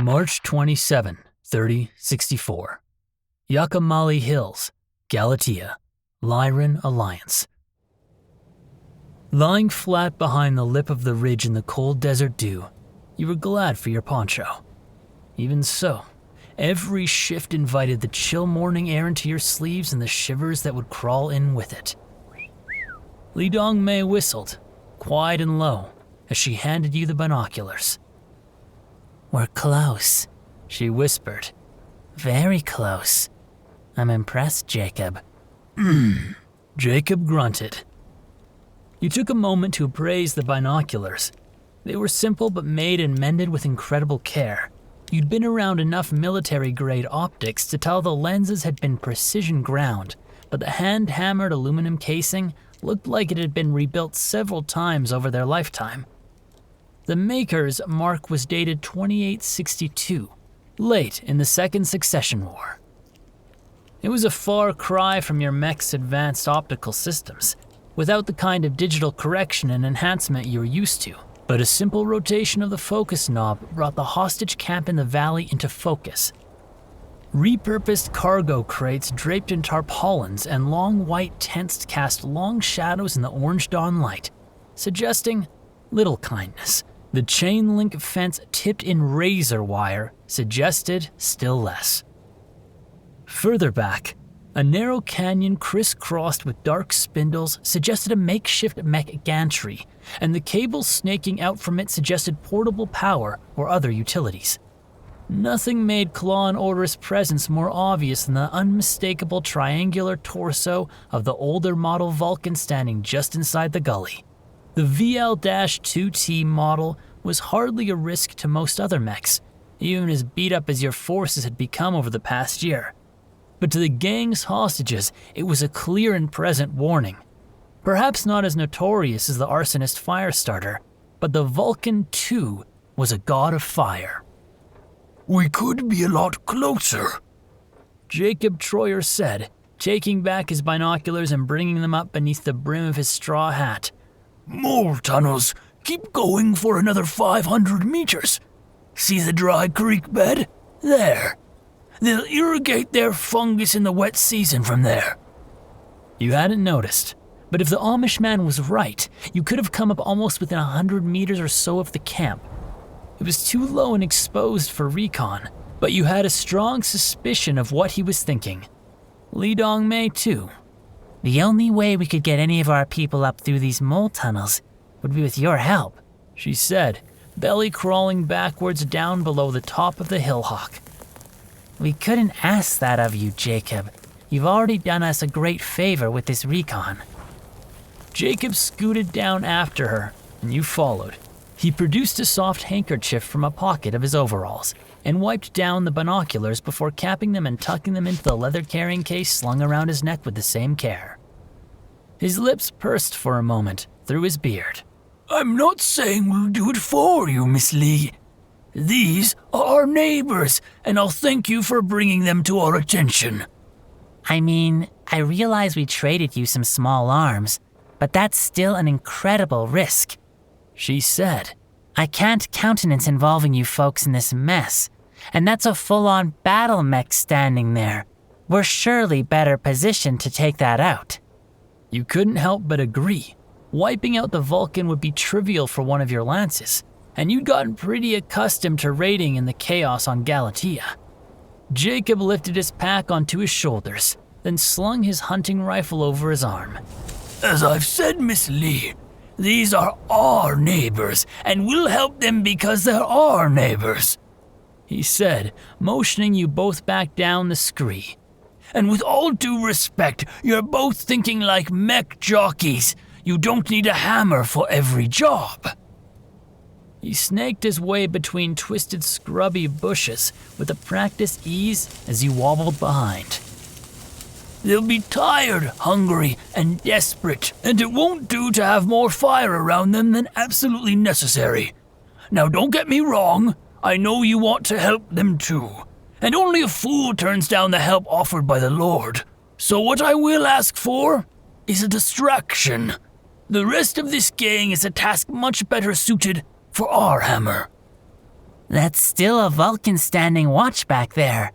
March 27, 3064. Yakamali Hills, Galatea, Lyran Alliance. Lying flat behind the lip of the ridge in the cold desert dew, you were glad for your poncho. Even so, every shift invited the chill morning air into your sleeves and the shivers that would crawl in with it. Li Dongmei whistled, quiet and low, as she handed you the binoculars. "We're close," she whispered. "Very close. I'm impressed, Jacob." Jacob grunted. You took a moment to appraise the binoculars. They were simple but made and mended with incredible care. You'd been around enough military-grade optics to tell the lenses had been precision ground, but the hand-hammered aluminum casing looked like it had been rebuilt several times over their lifetime. The maker's mark was dated 2862, late in the Second Succession War. It was a far cry from your mech's advanced optical systems, without the kind of digital correction and enhancement you're used to, but a simple rotation of the focus knob brought the hostage camp in the valley into focus. Repurposed cargo crates draped in tarpaulins and long white tents cast long shadows in the orange dawn light, suggesting little kindness. The chain link fence tipped in razor wire suggested still less. Further back, a narrow canyon crisscrossed with dark spindles suggested a makeshift mech gantry, and the cables snaking out from it suggested portable power or other utilities. Nothing made Claw and Order's presence more obvious than the unmistakable triangular torso of the older model Vulcan standing just inside the gully. The VL-2T model was hardly a risk to most other mechs, even as beat up as your forces had become over the past year. But to the gang's hostages, it was a clear and present warning. Perhaps not as notorious as the arsonist Firestarter, but the Vulcan, too, was a god of fire. "We could be a lot closer," Jacob Troyer said, taking back his binoculars and bringing them up beneath the brim of his straw hat. "More tunnels. Keep going for another 500 meters. See the dry creek bed? There. They'll irrigate their fungus in the wet season from there." You hadn't noticed, but if the Amish man was right, you could have come up almost within 100 meters or so of the camp. It was too low and exposed for recon, but you had a strong suspicion of what he was thinking. Li Dongmei, too. "The only way we could get any of our people up through these mole tunnels would be with your help," she said, belly crawling backwards down below the top of the hillhawk. "We couldn't ask that of you, Jacob. You've already done us a great favor with this recon." Jacob scooted down after her, and you followed. He produced a soft handkerchief from a pocket of his overalls and wiped down the binoculars before capping them and tucking them into the leather carrying case slung around his neck with the same care. His lips pursed for a moment through his beard. "I'm not saying we'll do it for you, Miss Lee. These are our neighbors, and I'll thank you for bringing them to our attention." "I mean, I realize we traded you some small arms, but that's still an incredible risk," she said. "I can't countenance involving you folks in this mess, and that's a full-on battle mech standing there. We're surely better positioned to take that out." You couldn't help but agree. Wiping out the Vulcan would be trivial for one of your lances, and you'd gotten pretty accustomed to raiding in the chaos on Galatea. Jacob lifted his pack onto his shoulders, then slung his hunting rifle over his arm. "As I've said, Miss Lee, these are our neighbors, and we'll help them because they're our neighbors," he said, motioning you both back down the scree. "And with all due respect, you're both thinking like mech jockeys. You don't need a hammer for every job." He snaked his way between twisted scrubby bushes with a practiced ease as you wobbled behind. "They'll be tired, hungry, and desperate, and it won't do to have more fire around them than absolutely necessary. Now don't get me wrong, I know you want to help them too, and only a fool turns down the help offered by the Lord. So what I will ask for is a distraction. The rest of this gang is a task much better suited for our hammer." That's still a Vulcan standing watch back there.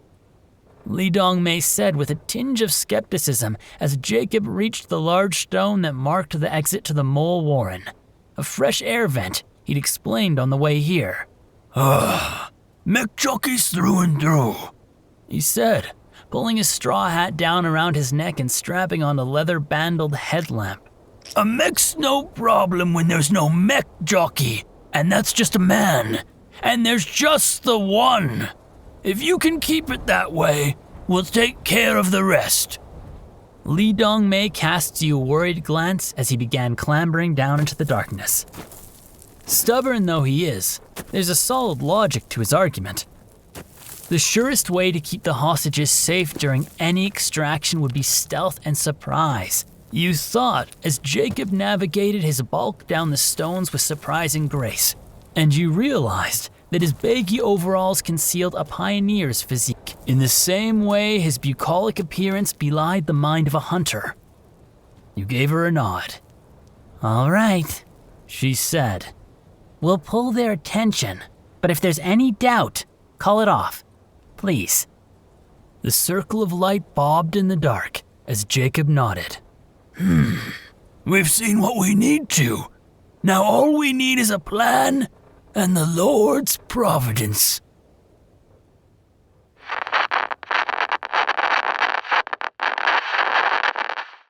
Li Dongmei said with a tinge of skepticism as Jacob reached the large stone that marked the exit to the mole warren. A fresh air vent, he'd explained on the way here. Mech jockeys through and through, he said, pulling his straw hat down around his neck and strapping on a leather-bandled headlamp. A mech's no problem when there's no mech jockey, and that's just a man, and there's just the one. If you can keep it that way, we'll take care of the rest. Li Dongmei casts you a worried glance as he began clambering down into the darkness. Stubborn though he is, there's a solid logic to his argument. The surest way to keep the hostages safe during any extraction would be stealth and surprise. You thought as Jacob navigated his bulk down the stones with surprising grace, and you realized that his baggy overalls concealed a pioneer's physique, in the same way his bucolic appearance belied the mind of a hunter. You gave her a nod. All right, she said. We'll pull their attention, but if there's any doubt, call it off, please. The circle of light bobbed in the dark as Jacob nodded. We've seen what we need to. Now all we need is a plan and the Lord's providence.